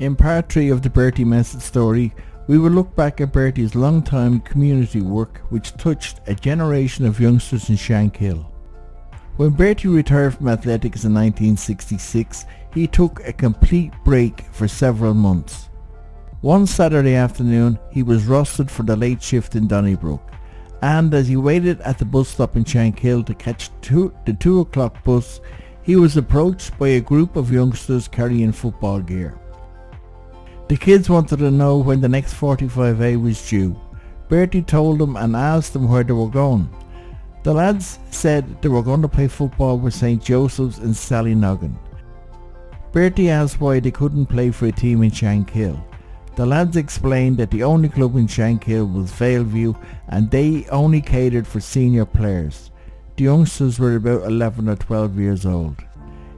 In part 3 of the Bertie Messitt story, we will look back at Bertie's long-time community work which touched a generation of youngsters in Shankill. When Bertie retired from athletics in 1966, he took a complete break for several months. One Saturday afternoon, he was rostered for the late shift in Donnybrook, and as he waited at the bus stop in Shankill to catch the 2 o'clock bus, he was approached by a group of youngsters carrying football gear. The kids wanted to know when the next 45A was due. Bertie told them and asked them where they were going. The lads said they were going to play football with St. Joseph's in Sallynoggin. Bertie asked why they couldn't play for a team in Shankill. The lads explained that the only club in Shankill was Valeview and they only catered for senior players. The youngsters were about 11 or 12 years old.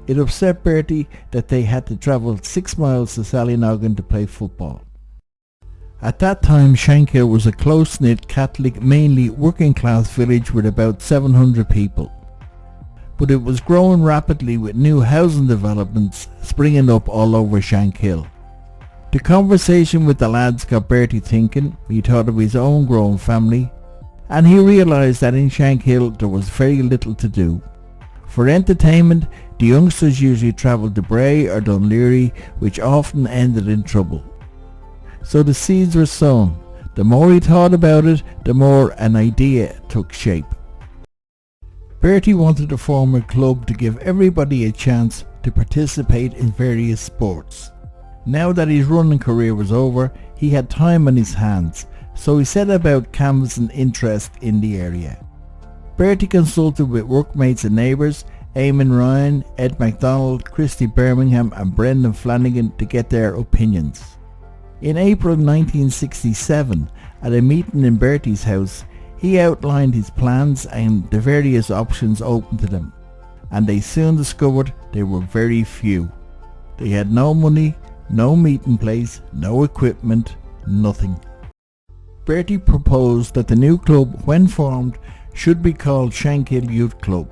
It upset Bertie that they had to travel 6 miles to Sallynoggin to play football. At that time, Shankill was a close-knit Catholic, mainly working-class village with about 700 people. But it was growing rapidly with new housing developments springing up all over Shankill. The conversation with the lads got Bertie thinking. He thought of his own growing family, and he realised that in Shankill there was very little to do. For entertainment, the youngsters usually travelled to Bray or Dunleary, which often ended in trouble. So the seeds were sown. The more he thought about it, the more an idea took shape. Bertie wanted to form a club to give everybody a chance to participate in various sports. Now that his running career was over, he had time on his hands, so he set about canvassing interest in the area. Bertie consulted with workmates and neighbours, Eamon Ryan, Ed MacDonald, Christy Birmingham and Brendan Flanagan to get their opinions. In April 1967, at a meeting in Bertie's house, he outlined his plans and the various options open to them, and they soon discovered there were very few. They had no money, no meeting place, no equipment, nothing. Bertie proposed that the new club, when formed, should be called Shankill Youth Club.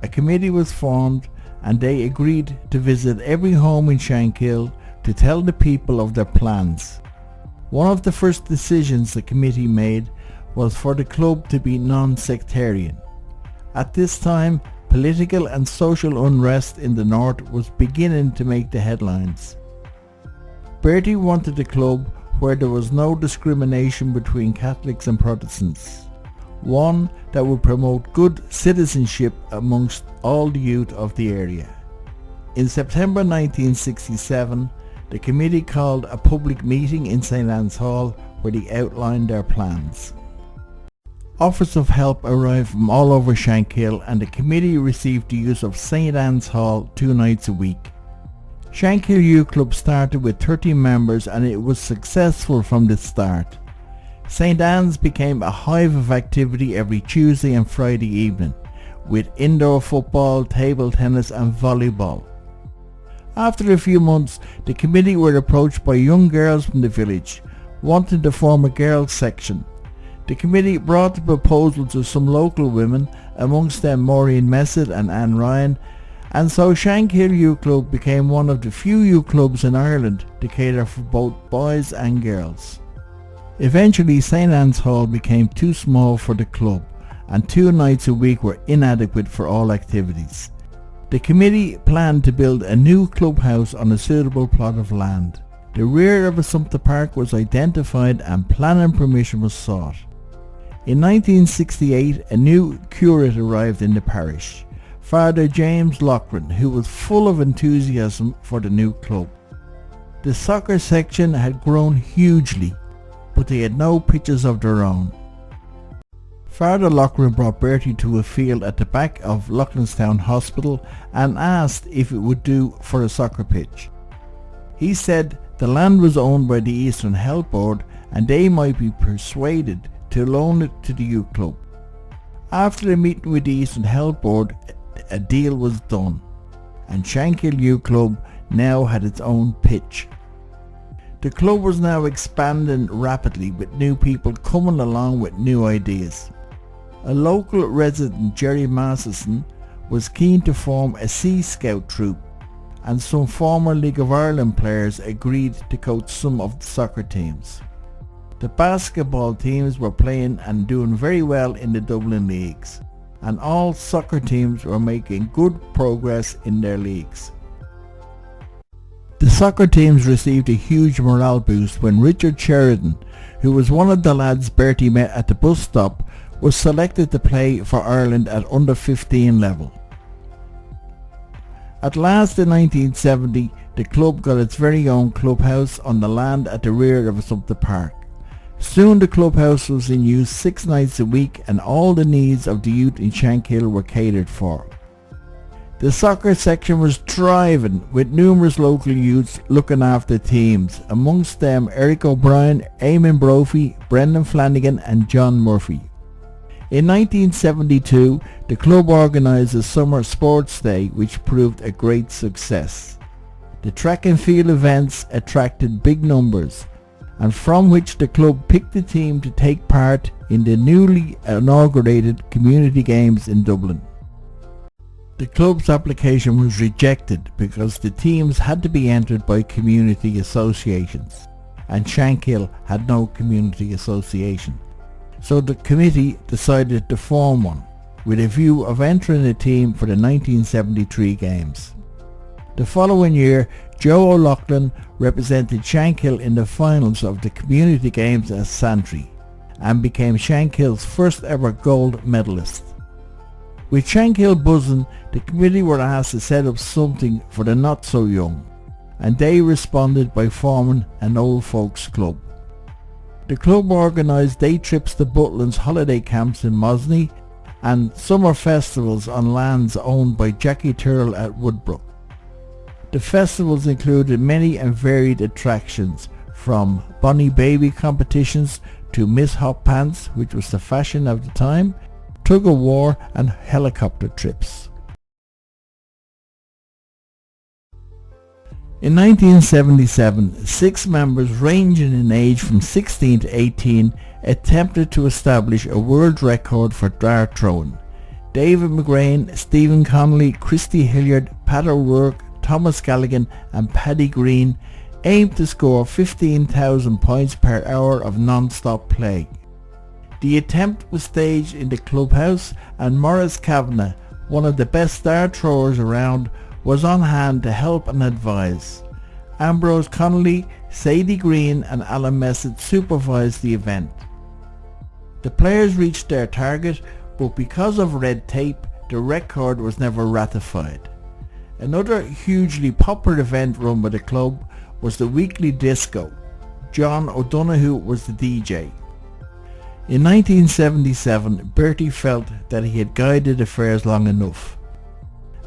A committee was formed and they agreed to visit every home in Shankill to tell the people of their plans. One of the first decisions the committee made was for the club to be non-sectarian. At this time, political and social unrest in the north was beginning to make the headlines. Bertie wanted a club where there was no discrimination between Catholics and Protestants. One that would promote good citizenship amongst all the youth of the area. In September 1967, the committee called a public meeting in St. Anne's Hall where they outlined their plans. Offers of help arrived from all over Shankill and the committee received the use of St. Anne's Hall 2 nights a week. Shankill Youth Club started with 30 members and it was successful from the start. St. Anne's became a hive of activity every Tuesday and Friday evening, with indoor football, table tennis and volleyball. After a few months, the committee were approached by young girls from the village, wanting to form a girls' section. The committee brought the proposal to some local women, amongst them Bertie Messitt and Anne Ryan, and so Shankill Youth Club became one of the few youth clubs in Ireland to cater for both boys and girls. Eventually St. Anne's Hall became too small for the club and 2 nights a week were inadequate for all activities. The committee planned to build a new clubhouse on a suitable plot of land. The rear of Assumpta Park was identified and planning permission was sought. In 1968 a new curate arrived in the parish, Father James Loughran, who was full of enthusiasm for the new club. The soccer section had grown hugely, but they had no pitches of their own. Father Loughran brought Bertie to a field at the back of Loughlinstown Hospital and asked if it would do for a soccer pitch. He said the land was owned by the Eastern Health Board and they might be persuaded to loan it to the youth club. After a meeting with the Eastern Health Board, a deal was done and Shankill Youth Club now had its own pitch. The club was now expanding rapidly with new people coming along with new ideas. A local resident, Jerry Masterson, was keen to form a Sea Scout troop and some former League of Ireland players agreed to coach some of the soccer teams. The basketball teams were playing and doing very well in the Dublin leagues, and all soccer teams were making good progress in their leagues. The soccer teams received a huge morale boost when Richard Sheridan, who was one of the lads Bertie met at the bus stop, was selected to play for Ireland at under 15 level. At last in 1970, the club got its very own clubhouse on the land at the rear of the park. Soon the clubhouse was in use 6 nights a week and all the needs of the youth in Shankill were catered for. The soccer section was thriving, with numerous local youths looking after teams, amongst them Eric O'Brien, Eamon Brophy, Brendan Flanagan and John Murphy. In 1972, the club organised a summer sports day which proved a great success. The track and field events attracted big numbers, and from which the club picked a team to take part in the newly inaugurated community games in Dublin. The club's application was rejected because the teams had to be entered by community associations, and Shankill had no community association. So the committee decided to form one, with a view of entering a team for the 1973 games. The following year, Joe O'Loughlin represented Shankill in the finals of the community games as Santry, and became Shankill's first ever gold medalist. With Shankill buzzing, the committee were asked to set up something for the not so young, and they responded by forming an old folks club. The club organised day trips to Butlin's holiday camps in Mosney and summer festivals on lands owned by Jackie Tyrrell at Woodbrook. The festivals included many and varied attractions, from Bonnie Baby competitions to Miss Hot Pants, which was the fashion of the time, tug of war and helicopter trips. In 1977, 6 members ranging in age from 16 to 18 attempted to establish a world record for dart throwing. David McGrain, Stephen Connolly, Christy Hilliard, Pat O'Rourke, Thomas Galligan and Paddy Green aimed to score 15,000 points per hour of non-stop play. The attempt was staged in the clubhouse, and Maurice Kavanagh, one of the best dart throwers around, was on hand to help and advise. Ambrose Connolly, Sadie Green and Alan Messitt supervised the event. The players reached their target, but because of red tape, the record was never ratified. Another hugely popular event run by the club was the weekly disco. John O'Donoghue was the DJ. In 1977, Bertie felt that he had guided affairs long enough,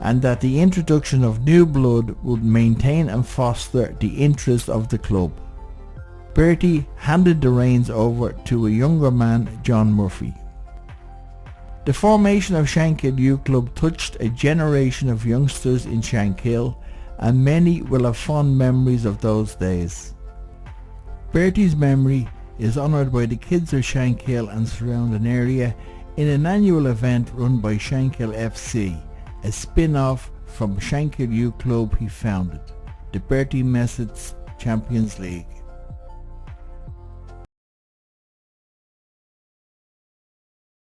and that the introduction of new blood would maintain and foster the interest of the club. Bertie handed the reins over to a younger man, John Murphy. The formation of Shankill Youth Club touched a generation of youngsters in Shankill, and many will have fond memories of those days. Bertie's memory is honoured by the kids of Shankill and surrounding area in an annual event run by Shankill FC, a spin-off from Shankill Youth Club he founded, the Bertie Messitt's Champions League.